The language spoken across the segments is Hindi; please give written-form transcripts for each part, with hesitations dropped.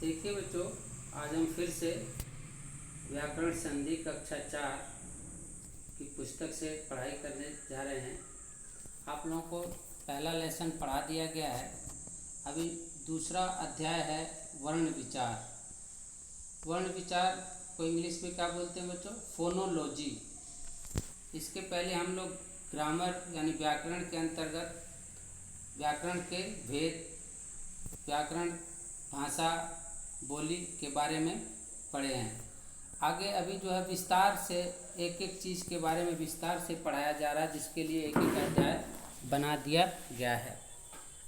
देखिए बच्चों, आज हम फिर से व्याकरण संधि कक्षा 4 की पुस्तक से पढ़ाई करने जा रहे हैं। आप लोगों को पहला लेसन पढ़ा दिया गया है। अभी दूसरा अध्याय है वर्ण विचार। वर्ण विचार को इंग्लिश में क्या बोलते हैं बच्चों? फोनोलॉजी। इसके पहले हम लोग ग्रामर यानी व्याकरण के अंतर्गत व्याकरण के भेद, व्याकरण, भाषा, बोली के बारे में पढ़े हैं। आगे अभी जो है विस्तार से एक एक चीज़ के बारे में विस्तार से पढ़ाया जा रहा है, जिसके लिए एक एक अध्याय बना दिया गया है।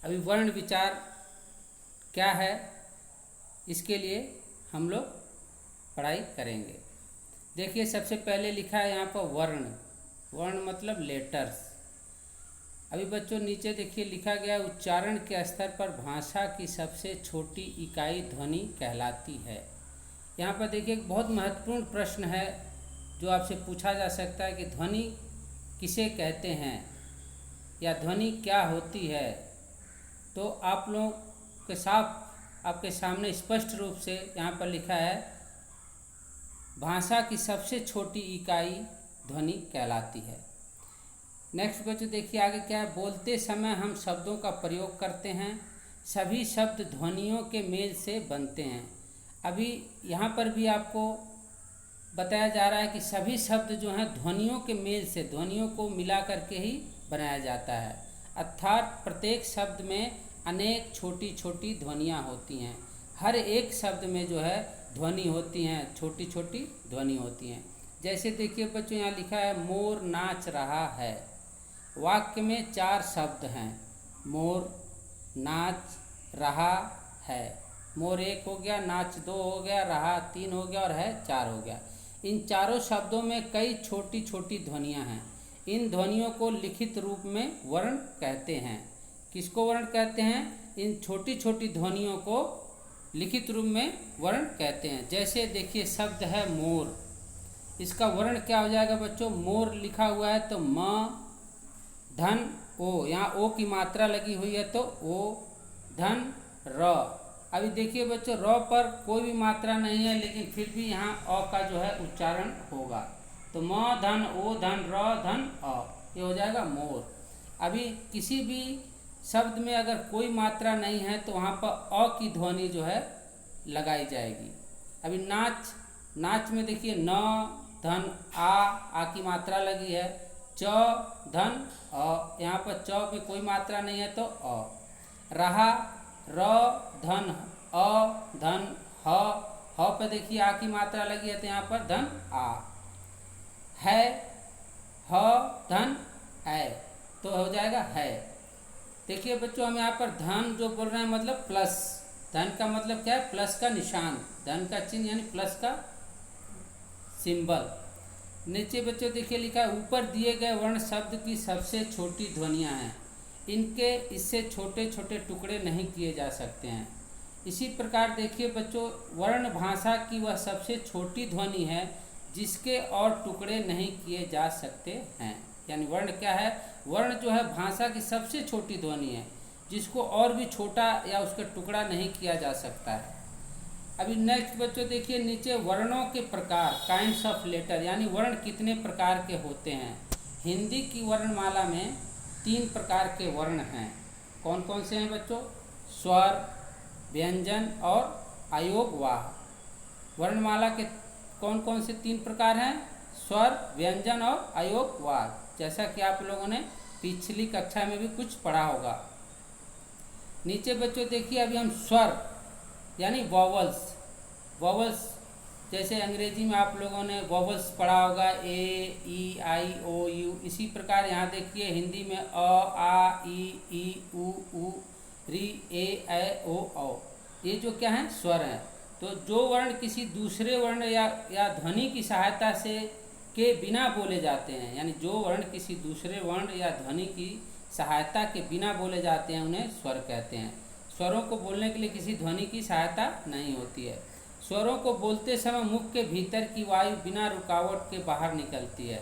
अभी वर्ण विचार क्या है, इसके लिए हम लोग पढ़ाई करेंगे। देखिए, सबसे पहले लिखा है यहाँ पर वर्ण। वर्ण मतलब लेटर्स। अभी बच्चों नीचे देखिए लिखा गया, उच्चारण के स्तर पर भाषा की सबसे छोटी इकाई ध्वनि कहलाती है। यहाँ पर देखिए एक बहुत महत्वपूर्ण प्रश्न है जो आपसे पूछा जा सकता है कि ध्वनि किसे कहते हैं या ध्वनि क्या होती है। तो आप लोग के साफ आपके सामने स्पष्ट रूप से यहाँ पर लिखा है, भाषा की सबसे छोटी इकाई ध्वनि कहलाती है। नेक्स्ट बच्चों देखिए आगे क्या है, बोलते समय हम शब्दों का प्रयोग करते हैं। सभी शब्द ध्वनियों के मेल से बनते हैं। अभी यहाँ पर भी आपको बताया जा रहा है कि सभी शब्द जो हैं ध्वनियों के मेल से, ध्वनियों को मिला करके ही बनाया जाता है। अर्थात प्रत्येक शब्द में अनेक छोटी छोटी ध्वनियाँ होती हैं। हर एक शब्द में जो है ध्वनि होती हैं, छोटी छोटी ध्वनि होती हैं। जैसे देखिए बच्चों यहाँ लिखा है, मोर नाच रहा है। वाक्य में 4 शब्द हैं, मोर, नाच, रहा, है। मोर 1 हो गया, नाच 2 हो गया, रहा 3 हो गया और है 4 हो गया। इन चारों शब्दों में कई छोटी छोटी ध्वनियाँ हैं। इन ध्वनियों को लिखित रूप में वर्ण कहते हैं। किसको वर्ण कहते हैं? इन छोटी छोटी ध्वनियों को लिखित रूप में वर्ण कहते हैं। जैसे देखिए शब्द है मोर, इसका वर्ण क्या हो जाएगा बच्चों? मोर लिखा हुआ है तो म धन ओ, यहाँ ओ की मात्रा लगी हुई है तो ओ धन र। अभी देखिए बच्चों, र पर कोई भी मात्रा नहीं है, लेकिन फिर भी यहाँ अ का जो है उच्चारण होगा। तो म धन ओ धन र धन अ, ये हो जाएगा मोर। अभी किसी भी शब्द में अगर कोई मात्रा नहीं है तो वहाँ पर अ की ध्वनि जो है लगाई जाएगी। अभी नाच, नाच में देखिए न धन आ की मात्रा लगी है। च धन अ, यहाँ पर च में कोई मात्रा नहीं है तो अ। रहा, र धन अ धन ह पे देखिए आ की मात्रा लगी है तो यहाँ पर धन आ। है, ह धन ऐ, तो हो जाएगा है। देखिए बच्चों, हम यहाँ पर धन जो बोल रहे हैं मतलब प्लस। धन का मतलब क्या है? प्लस का निशान, धन का चिन्ह यानी प्लस का सिंबल। नीचे बच्चों देखिए लिखा है, ऊपर दिए गए वर्ण शब्द की सबसे छोटी ध्वनियाँ हैं। इनके इससे छोटे छोटे टुकड़े नहीं किए जा सकते हैं। इसी प्रकार देखिए बच्चों, वर्ण भाषा की वह सबसे छोटी ध्वनि है जिसके और टुकड़े नहीं किए जा सकते हैं। यानी वर्ण क्या है? वर्ण जो है भाषा की सबसे छोटी ध्वनि है जिसको और भी छोटा या उसका टुकड़ा नहीं किया जा सकता है। अभी नेक्स्ट बच्चों देखिए नीचे, वर्णों के प्रकार, काइंड्स ऑफ लेटर, यानी वर्ण कितने प्रकार के होते हैं। हिंदी की वर्णमाला में 3 प्रकार के वर्ण हैं। कौन कौन से हैं बच्चों? स्वर, व्यंजन और अयोगवाह। वर्णमाला के कौन कौन से 3 प्रकार हैं? स्वर, व्यंजन और अयोगवाह। जैसा कि आप लोगों ने पिछली कक्षा में भी कुछ पढ़ा होगा। नीचे बच्चों देखिए, अभी हम स्वर यानी वॉवल्स, वॉवल्स जैसे अंग्रेजी में आप लोगों ने वॉवल्स पढ़ा होगा, ए, ई, आई, ओ, यू। इसी प्रकार यहाँ देखिए हिंदी में अ, आ, ई, उ, री, ए, ऐ, ओ, औ। ये जो क्या है? स्वर हैं। तो जो वर्ण किसी दूसरे वर्ण या ध्वनि की सहायता से के बिना बोले जाते हैं, यानी जो वर्ण किसी दूसरे वर्ण या ध्वनि की सहायता के बिना बोले जाते हैं, उन्हें स्वर कहते हैं। स्वरों को बोलने के लिए किसी ध्वनि की सहायता नहीं होती है। स्वरों को बोलते समय मुख के भीतर की वायु बिना रुकावट के बाहर निकलती है।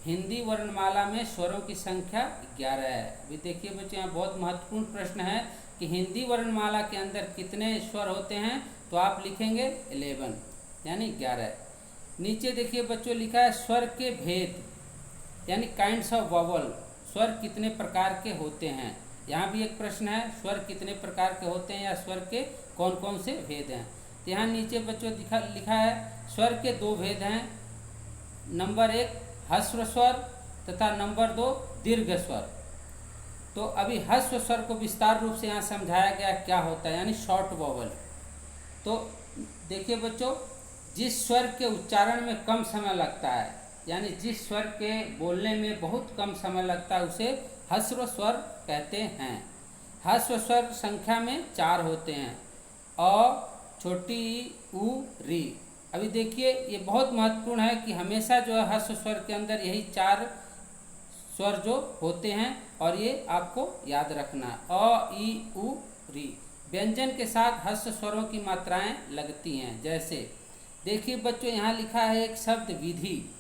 हिंदी वर्णमाला में स्वरों की संख्या 11 है। अभी देखिए बच्चों, यहाँ बहुत महत्वपूर्ण प्रश्न है, कि हिंदी वर्णमाला के अंदर कितने स्वर होते हैं, तो आप लिखेंगे 11 यानी 11। नीचे देखिए बच्चों लिखा है स्वर के भेद यानी काइंड्स ऑफ वॉवल, स्वर कितने प्रकार के होते हैं। यहाँ भी एक प्रश्न है, स्वर कितने प्रकार के होते हैं या स्वर के कौन कौन से भेद हैं। तो यहाँ नीचे बच्चों लिखा है स्वर के 2 भेद हैं, नंबर 1 ह्रस्व स्वर तथा नंबर 2 दीर्घ स्वर। तो अभी ह्रस्व स्वर को विस्तार रूप से यहाँ समझाया गया क्या होता है, यानी शॉर्ट वॉवल। तो देखिए बच्चों, जिस स्वर के उच्चारण में कम समय लगता है, यानी जिस स्वर के बोलने में बहुत कम समय लगता है, उसे ह्रस्व स्वर कहते हैं। ह्रस्व स्वर संख्या में 4 होते हैं, अ, छोटी ई, उ, री। अभी देखिए ये बहुत महत्वपूर्ण है कि हमेशा जो है ह्रस्व स्वर के अंदर यही 4 स्वर जो होते हैं और ये आपको याद रखना है, अ, ई, उ, री। व्यंजन के साथ ह्रस्व स्वरों की मात्राएं लगती हैं। जैसे देखिए बच्चों यहाँ लिखा है एक शब्द विधि।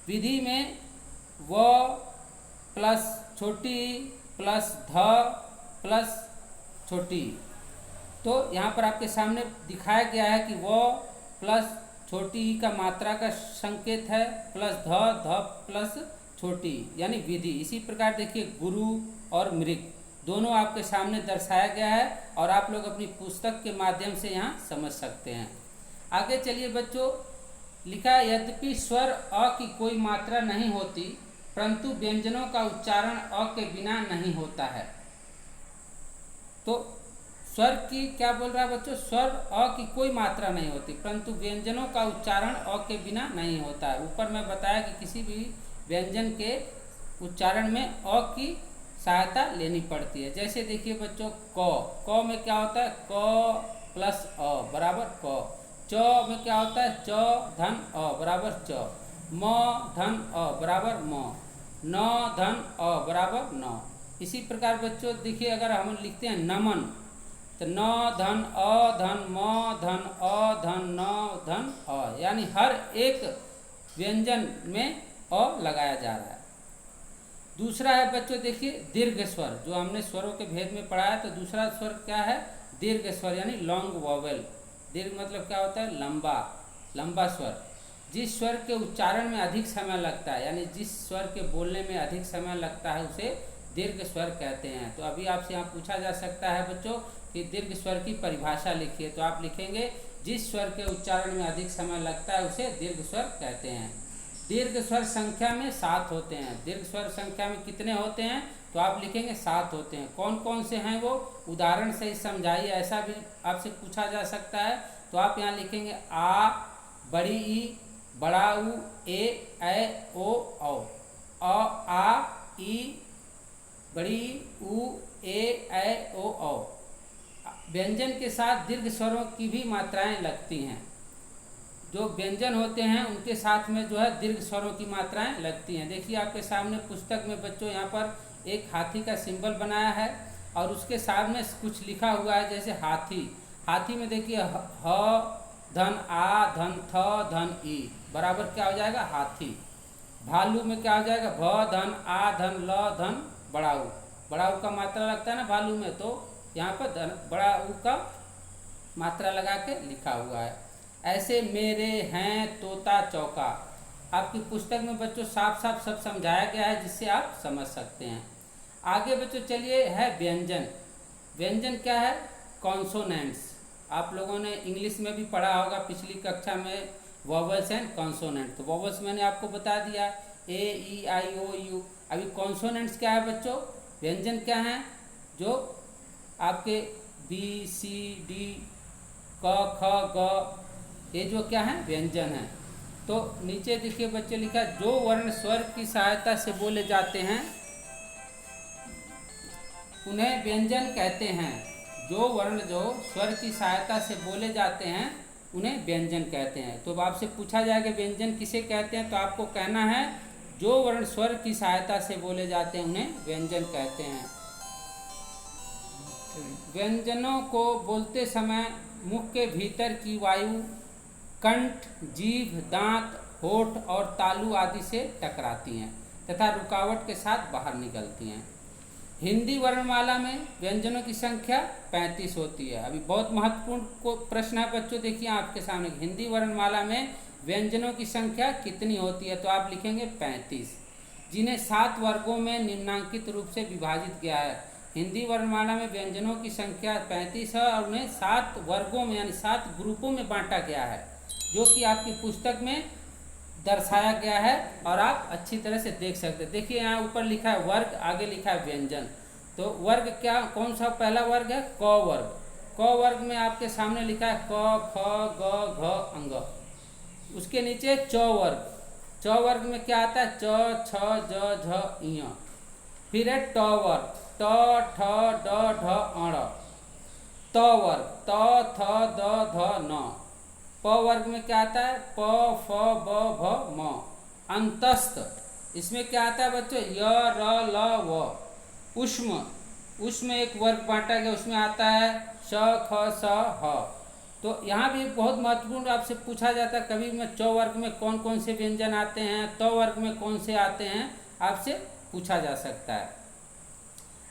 विधि में व प्लस छोटी ई प्लस ध प्लस छोटी। तो यहाँ पर आपके सामने दिखाया गया है कि व प्लस छोटी ई का मात्रा का संकेत है, प्लस ध प्लस छोटी यानी विधि। इसी प्रकार देखिए गुरु और मृग दोनों आपके सामने दर्शाया गया है और आप लोग अपनी पुस्तक के माध्यम से यहाँ समझ सकते हैं। आगे चलिए बच्चों, लिखा है यद्यपि स्वर अ की कोई मात्रा नहीं होती, परंतु व्यंजनों का उच्चारण अ के बिना नहीं होता है। तो स्वर की क्या बोल रहा है बच्चों, स्वर अ की कोई मात्रा नहीं होती, परंतु व्यंजनों का उच्चारण अ के बिना नहीं होता है। ऊपर मैं बताया कि किसी भी व्यंजन के उच्चारण में अ की सहायता लेनी पड़ती है। जैसे देखिए बच्चों क में क्या होता है, क प्लस अ बराबर क। च में क्या होता है, च धन अ बराबर च। म धन अ बराबर म। न धन अ बराबर न। इसी प्रकार बच्चों देखिए अगर हम लिखते हैं नमन, तो न धन अ धन म धन अ धन न धन अ, यानी हर एक व्यंजन में अ लगाया जा रहा है। दूसरा है बच्चों देखिए दीर्घ स्वर, जो हमने स्वरों के भेद में पढ़ा है। तो दूसरा स्वर क्या है, दीर्घ स्वर यानी लॉन्ग वॉवेल। दीर्घ मतलब क्या होता है, लंबा स्वर। जिस स्वर के उच्चारण में अधिक समय लगता है, यानी जिस स्वर के बोलने में अधिक समय लगता है, उसे दीर्घ स्वर कहते हैं। तो अभी आपसे यहाँ पूछा जा सकता है बच्चों कि दीर्घ स्वर की परिभाषा लिखिए। तो आप लिखेंगे जिस स्वर के उच्चारण में अधिक समय लगता है उसे दीर्घ स्वर कहते हैं। दीर्घ स्वर संख्या में 7 होते हैं। दीर्घ स्वर संख्या में कितने होते हैं, तो आप लिखेंगे 7 होते हैं। कौन कौन से हैं वो उदाहरण से ही समझाइए, ऐसा भी आपसे पूछा जा सकता है। तो आप यहाँ लिखेंगे आ, बड़ी ई, बड़ा ऊ, ए ओ औ। आ ई, बड़ी ऊ, ए ओ औ। व्यंजन के साथ दीर्घ स्वरों की भी मात्राएं लगती हैं। जो व्यंजन होते हैं उनके साथ में जो है दीर्घ स्वरों की मात्राएं लगती हैं। देखिए आपके सामने पुस्तक में बच्चों यहाँ पर एक हाथी का सिंबल बनाया है और उसके सामने कुछ लिखा हुआ है, जैसे हाथी। हाथी में देखिए ह धन आ धन थ धन ई बराबर क्या हो जाएगा, हाथी। भालू में क्या हो जाएगा, भ धन आ धन ल धन बड़ाऊ। बड़ाऊ का मात्रा लगता है ना भालू में, तो यहाँ पर धन बड़ाऊ का मात्रा लगा के लिखा हुआ है। ऐसे मेरे हैं तोता चौका। आपकी पुस्तक में बच्चों साफ साफ सब समझाया गया है, जिससे आप समझ सकते हैं। आगे बच्चों चलिए है व्यंजन। व्यंजन क्या है, कॉन्सोनेंट्स। आप लोगों ने इंग्लिश में भी पढ़ा होगा पिछली कक्षा में, वॉवल्स एंड कॉन्सोनेंट। तो वॉवल्स मैंने आपको बता दिया, ए ई आई ओ यू। अभी कॉन्सोनेंट्स क्या है बच्चों, व्यंजन क्या है, जो आपके बी सी डी क ख ग, ये जो क्या है व्यंजन है। तो नीचे देखिए बच्चे लिखा है जो वर्ण स्वर की सहायता से बोले जाते हैं उन्हें व्यंजन कहते हैं। जो वर्ण जो स्वर की सहायता से बोले जाते हैं उन्हें व्यंजन कहते हैं। तो आपसे पूछा जाएगा व्यंजन किसे कहते हैं, तो आपको कहना है जो वर्ण स्वर की सहायता से बोले जाते हैं उन्हें व्यंजन कहते हैं। व्यंजनों को बोलते समय मुख के भीतर की वायु कंठ, जीभ, दांत, होठ और तालु आदि से टकराती हैं तथा रुकावट के साथ बाहर निकलती हैं। हिंदी वर्णमाला में व्यंजनों की संख्या 35 होती है। अभी बहुत महत्वपूर्ण को प्रश्न है बच्चों, देखिए आपके सामने, हिंदी वर्णमाला में व्यंजनों की संख्या कितनी होती है, तो आप लिखेंगे 35, जिन्हें 7 वर्गों में निम्नांकित रूप से विभाजित किया है। हिंदी वर्णमाला में व्यंजनों की संख्या 35 है और उन्हें 7 वर्गों में यानी 7 ग्रुपों में बांटा गया है, जो कि आपकी पुस्तक में दर्शाया गया है और आप अच्छी तरह से देख सकते हैं। देखिए यहाँ ऊपर लिखा है वर्ग, आगे लिखा है व्यंजन। तो वर्ग क्या, कौन सा पहला वर्ग है, क वर्ग। क वर्ग में आपके सामने लिखा है क ख ग घ अंग। उसके नीचे च वर्ग। च वर्ग में क्या आता है, च छ ज झ ञ। फिर है ट वर्ग, ट ठ ड ढ अण। त वर्ग, त थ द ध न। प वर्ग में क्या आता है, प फ ब भ म। अंतस्थ, इसमें क्या आता है बच्चों, य र ल व। उष्म, उसमें एक वर्ग बांटा गया, उसमें आता है श ख स ह। तो यहाँ भी बहुत महत्वपूर्ण आपसे पूछा जाता है कभी में, च वर्ग में कौन कौन से व्यंजन आते हैं, त वर्ग में कौन से आते हैं, आपसे पूछा जा सकता है।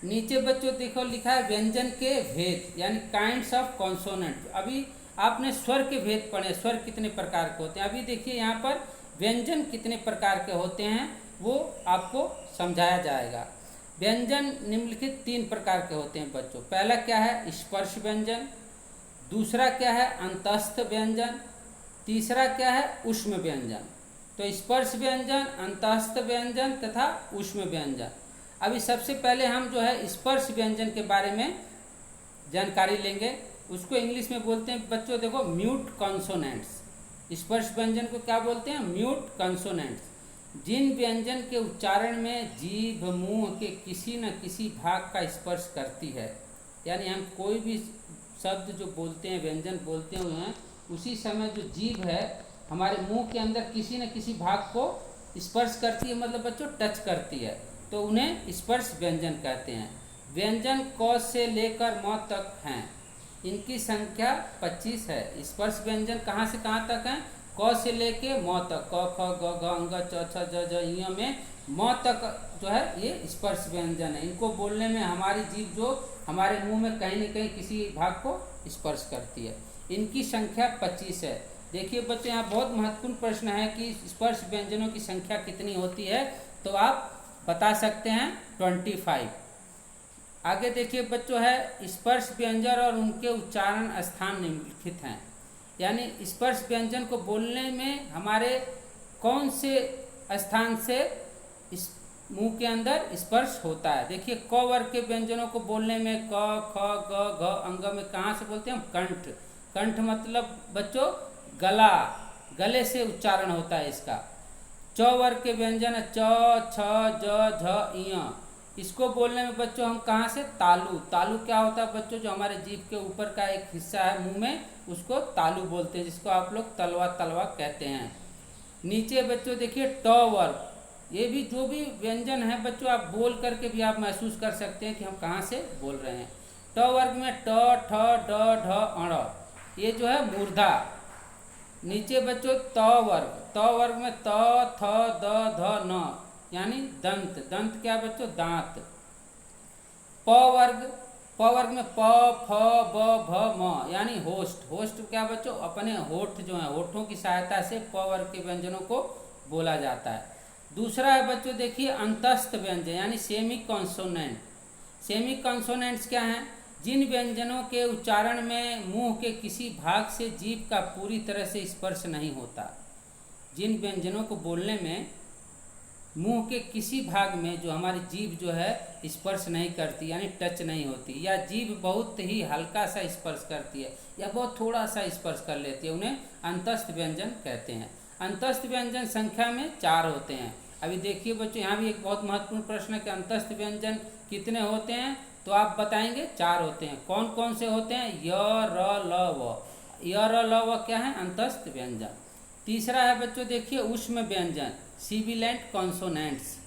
नीचे बच्चों देखो लिखा है व्यंजन के भेद यानी काइंड्स ऑफ कॉन्सोनेंट। अभी आपने स्वर के भेद पढ़े, स्वर कितने प्रकार के होते हैं। अभी देखिए यहाँ पर व्यंजन कितने प्रकार के होते हैं वो आपको समझाया जाएगा। व्यंजन निम्नलिखित 3 प्रकार के होते हैं बच्चों। पहला क्या है, स्पर्श व्यंजन। दूसरा क्या है, अंतस्थ व्यंजन। तीसरा क्या है, ऊष्म व्यंजन। तो स्पर्श व्यंजन, अंतस्थ व्यंजन तथा ऊष्म व्यंजन। अभी सबसे पहले हम जो है स्पर्श व्यंजन के बारे में जानकारी लेंगे। उसको इंग्लिश में बोलते हैं बच्चों, देखो म्यूट कॉन्सोनेंट्स। स्पर्श व्यंजन को क्या बोलते हैं, म्यूट कॉन्सोनेंट्स। जिन व्यंजन के उच्चारण में जीभ मुंह के किसी न किसी भाग का स्पर्श करती है, यानी हम कोई भी शब्द जो बोलते हैं, व्यंजन बोलते हुए हैं, उसी समय जो जीभ है हमारे मुंह के अंदर किसी न किसी भाग को स्पर्श करती है, मतलब बच्चों टच करती है, तो उन्हें स्पर्श व्यंजन कहते हैं। व्यंजन क से लेकर म तक हैं, इनकी संख्या 25 है। स्पर्श व्यंजन कहाँ से कहाँ तक हैं, क से लेके म तक, क ख ग घ अंग च छ ज झ ञ में म तक जो है ये स्पर्श व्यंजन है। इनको बोलने में हमारी जीभ जो हमारे मुंह में कहीं न कहीं किसी भाग को स्पर्श करती है। इनकी संख्या 25 है। देखिए बच्चों यहाँ बहुत महत्वपूर्ण प्रश्न है कि स्पर्श व्यंजनों की संख्या कितनी होती है, तो आप बता सकते हैं 25। आगे देखिए बच्चों है स्पर्श व्यंजन और उनके उच्चारण स्थान निम्नलिखित हैं। यानी स्पर्श व्यंजन को बोलने में हमारे कौन से स्थान से इस मुंह के अंदर स्पर्श होता है। देखिए क वर्ग के व्यंजनों को बोलने में क ख ग घ अंग में कहाँ से बोलते हैं हम, कंठ। कंठ मतलब बच्चों गला, गले से उच्चारण होता है इसका। च वर्ग के व्यंजन च छ ज झ ञ, इसको बोलने में बच्चों हम कहाँ से, तालु। तालु क्या होता है बच्चों, जो हमारे जीभ के ऊपर का एक हिस्सा है मुंह में, उसको तालु बोलते हैं, जिसको आप लोग तलवा तलवा कहते हैं। नीचे बच्चों देखिए ट वर्ग, ये भी जो भी व्यंजन है बच्चों आप बोल करके भी आप महसूस कर सकते हैं कि हम कहाँ से बोल रहे हैं। ट वर्ग में ट ठ ड ढ अण, ये जो है मूर्धा। नीचे बच्चों त वर्ग, त वर्ग में त थ द ध न यानी दंत। दंत क्या बच्चों, दांत। प वर्ग, प वर्ग में प फ ब भ म यानी होस्ट। होस्ट क्या बच्चों, अपने होठ जो है, होठों की सहायता से प वर्ग के व्यंजनों को बोला जाता है। दूसरा है बच्चों देखिए अंतस्थ व्यंजन यानी सेमी कॉन्सोनेंट। सेमी कॉन्सोनेंट्स क्या हैं, जिन व्यंजनों के उच्चारण में मुंह के किसी भाग से जीभ का पूरी तरह से स्पर्श नहीं होता। जिन व्यंजनों को बोलने में मुंह के किसी भाग में जो हमारी जीभ जो है स्पर्श नहीं करती यानी टच नहीं होती, या जीभ बहुत ही हल्का सा स्पर्श करती है या बहुत थोड़ा सा स्पर्श कर लेती है, उन्हें अंतस्थ व्यंजन कहते हैं। अंतस्थ व्यंजन संख्या में 4 होते हैं। अभी देखिए बच्चों यहाँ भी एक बहुत महत्वपूर्ण प्रश्न है कि अंतस्थ व्यंजन कितने होते हैं, तो आप बताएंगे 4 होते हैं। कौन कौन से होते हैं, य र ल व। य र ल व क्या है, अंतस्थ व्यंजन। तीसरा है बच्चों देखिए ऊष्म व्यंजन, सिबिलेंट कॉन्सोनेंट्स।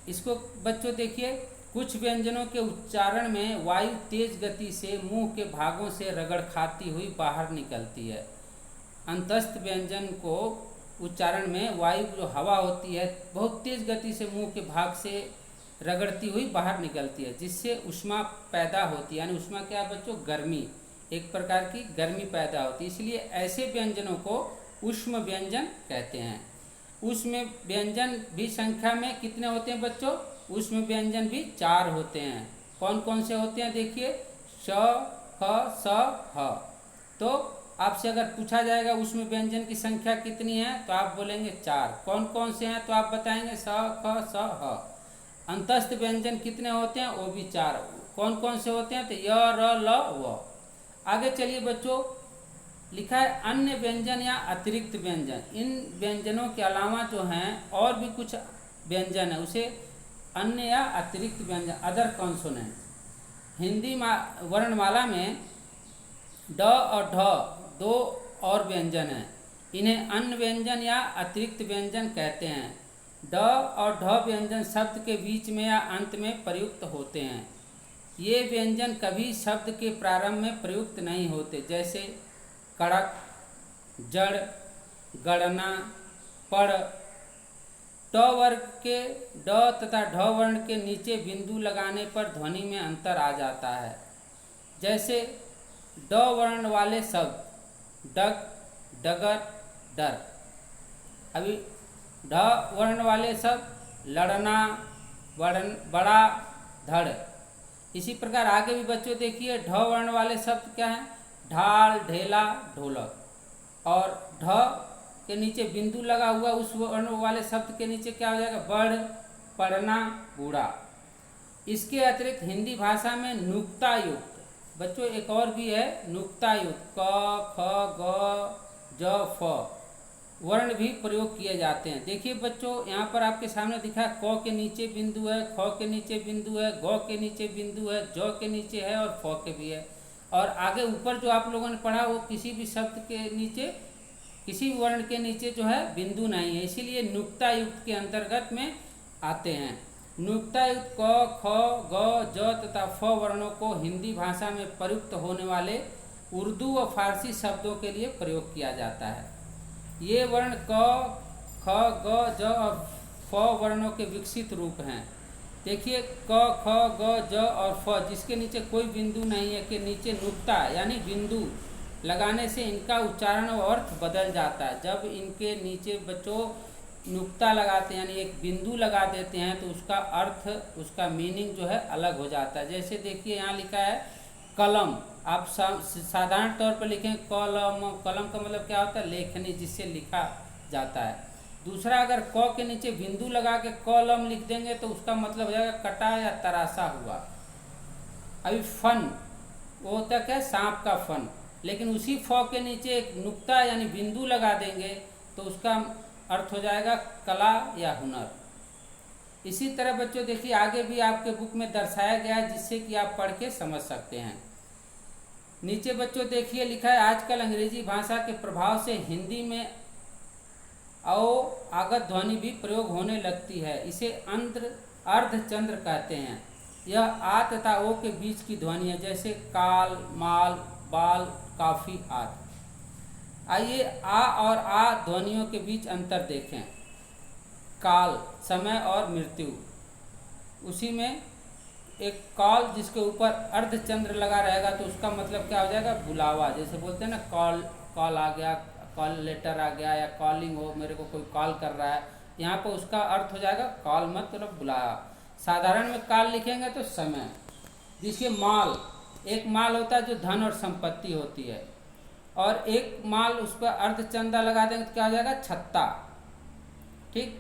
इसको बच्चों देखिए कुछ व्यंजनों के उच्चारण में वायु तेज गति से मुंह के भागों से रगड़ खाती हुई बाहर निकलती है। अंतस्थ व्यंजन को उच्चारण में वायु जो हवा होती है बहुत तेज गति से मुंह के भाग से रगड़ती हुई बाहर निकलती है, जिससे ऊष्मा पैदा होती है। यानी ऊष्मा क्या है बच्चों? गर्मी, एक प्रकार की गर्मी पैदा होती है। इसलिए ऐसे व्यंजनों को ऊष्म व्यंजन कहते हैं। ऊष्म व्यंजन भी संख्या में कितने होते हैं बच्चों? ऊष्म व्यंजन भी 4 होते हैं। कौन कौन से होते हैं? देखिए, श, ख, स, ह। तो आपसे अगर पूछा जाएगा ऊष्म व्यंजन की संख्या कितनी है, तो आप बोलेंगे 4। कौन कौन से हैं? तो आप बताएंगे स, ख, स, ह। अंतस्थ व्यंजन कितने होते हैं? वो भी 4। कौन कौन से होते हैं? तो य, र, ल, व। आगे चलिए बच्चों, लिखा है अन्य व्यंजन या अतिरिक्त व्यंजन। इन व्यंजनों के अलावा जो हैं और भी कुछ व्यंजन है, उसे अन्य या अतिरिक्त व्यंजन, अदर कॉन्सोनेंट। हिंदी वर्णमाला में ड और ढ 2 और व्यंजन हैं। इन्हें अन्य व्यंजन या अतिरिक्त व्यंजन कहते हैं। ड और ढ व्यंजन शब्द के बीच में या अंत में प्रयुक्त होते हैं। ये व्यंजन कभी शब्द के प्रारंभ में प्रयुक्त नहीं होते, जैसे कड़क, जड़, गणना, पढ़। ट वर्ग के ड तथा ढ वर्ण के नीचे बिंदु लगाने पर ध्वनि में अंतर आ जाता है। जैसे ड वर्ण वाले शब्द डग, डगर, डर। अभी ढ वर्ण वाले शब्द लड़ना, बड़ा, धड़। इसी प्रकार आगे भी बच्चों देखिए, ढ वर्ण वाले शब्द क्या हैं? ढाल, ढेला, ढोलक। और ढ के नीचे बिंदु लगा हुआ उस वर्ण वाले शब्द के नीचे क्या हो जाएगा? बड़, पढ़ना, बूढ़ा। इसके अतिरिक्त हिंदी भाषा में नुक्ता युक्त बच्चों एक और भी है, नुक्ता युक्त क, ख, ग, ज, फ वर्ण भी प्रयोग किए जाते हैं। देखिए बच्चों, यहाँ पर आपके सामने दिखा है, क के नीचे बिंदु है, ख के नीचे बिंदु है, ग के नीचे बिंदु है, ज के नीचे है और फ के भी है। और आगे ऊपर जो आप लोगों ने पढ़ा वो किसी भी शब्द के नीचे, किसी वर्ण के नीचे जो है बिंदु नहीं है, इसीलिए नुक्ता युक्त के अंतर्गत में आते हैं। नुक्ता युक्त क, ख, ग, ज तथा फ वर्णों को हिंदी भाषा में प्रयुक्त होने वाले उर्दू व फारसी शब्दों के लिए प्रयोग किया जाता है। ये वर्ण क, ख, ग, ज और फ वर्णों के विकसित रूप हैं। देखिए, क, ख, ग, ज और फ जिसके नीचे कोई बिंदु नहीं है के नीचे नुक्ता यानी बिंदु लगाने से इनका उच्चारण और अर्थ बदल जाता है। जब इनके नीचे बच्चों नुक्ता लगाते हैं यानी एक बिंदु लगा देते हैं तो उसका अर्थ, उसका मीनिंग जो है अलग हो जाता है। जैसे देखिए यहाँ लिखा है कलम, आप साधारण तौर पर लिखें कलम। कलम का मतलब क्या होता है? लेखनी, जिससे लिखा जाता है। दूसरा, अगर क के नीचे बिंदु लगा के कलम लिख देंगे तो उसका मतलब हो जाएगा कटा या तराशा हुआ। अभी फन, वो होता क्या? सांप का फन। लेकिन उसी फ के नीचे एक नुक्ता यानी बिंदु लगा देंगे तो उसका अर्थ हो जाएगा कला या हुनर। इसी तरह बच्चों देखिए आगे भी आपके बुक में दर्शाया गया है, जिससे कि आप पढ़ के समझ सकते हैं। नीचे बच्चों देखिए लिखा है, आजकल अंग्रेजी भाषा के प्रभाव से हिंदी में औ आगत ध्वनि भी प्रयोग होने लगती है। इसे अर्धचंद्र कहते हैं। यह आ तथा ओ के बीच की ध्वनि है, जैसे काल, माल, बाल, काफी आदि। आइए आ और आ ध्वनियों के बीच अंतर देखें। काल, समय और मृत्यु, उसी में एक काल जिसके ऊपर अर्धचंद्र लगा रहेगा तो उसका मतलब क्या हो जाएगा? बुलावा। जैसे बोलते हैं ना, कॉल आ गया, कॉल लेटर आ गया, या कॉलिंग हो, मेरे को कोई कॉल कर रहा है, यहाँ पर उसका अर्थ हो जाएगा कॉल मतलब बुलावा। साधारण में काल लिखेंगे तो समय। जिसके माल, एक माल होता है जो धन और संपत्ति होती है, और एक माल उस पर अर्धचंदा लगा देंगे तो क्या हो जाएगा? छत्ता। ठीक।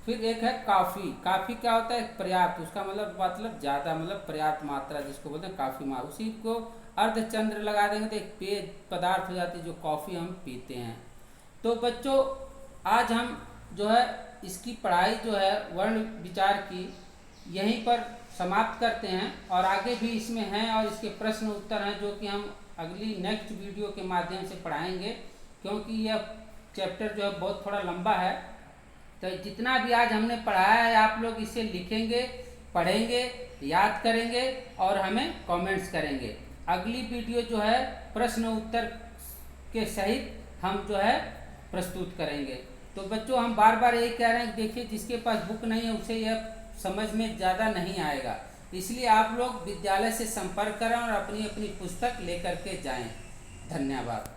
फिर एक है काफ़ी। काफ़ी क्या होता है? पर्याप्त, उसका मतलब ज़्यादा, मतलब पर्याप्त मात्रा, जिसको बोलते हैं काफ़ी मात्रा। उसी को अर्धचंद्र लगा देंगे तो एक पेय पदार्थ हो जाती है जो कॉफ़ी हम पीते हैं। तो बच्चों आज हम जो है इसकी पढ़ाई जो है वर्ण विचार की यहीं पर समाप्त करते हैं, और आगे भी इसमें हैं और इसके प्रश्न उत्तर हैं जो कि हम अगली नेक्स्ट वीडियो के माध्यम से पढ़ाएंगे, क्योंकि यह चैप्टर जो है बहुत थोड़ा लंबा है। तो जितना भी आज हमने पढ़ाया है आप लोग इसे लिखेंगे, पढ़ेंगे, याद करेंगे और हमें कमेंट्स करेंगे। अगली वीडियो जो है प्रश्न उत्तर के सहित हम जो है प्रस्तुत करेंगे। तो बच्चों हम बार बार यही कह रहे हैं कि देखिए जिसके पास बुक नहीं है उसे यह समझ में ज़्यादा नहीं आएगा। इसलिए आप लोग विद्यालय से संपर्क करें और अपनी अपनी पुस्तक लेकर के जाएं। धन्यवाद।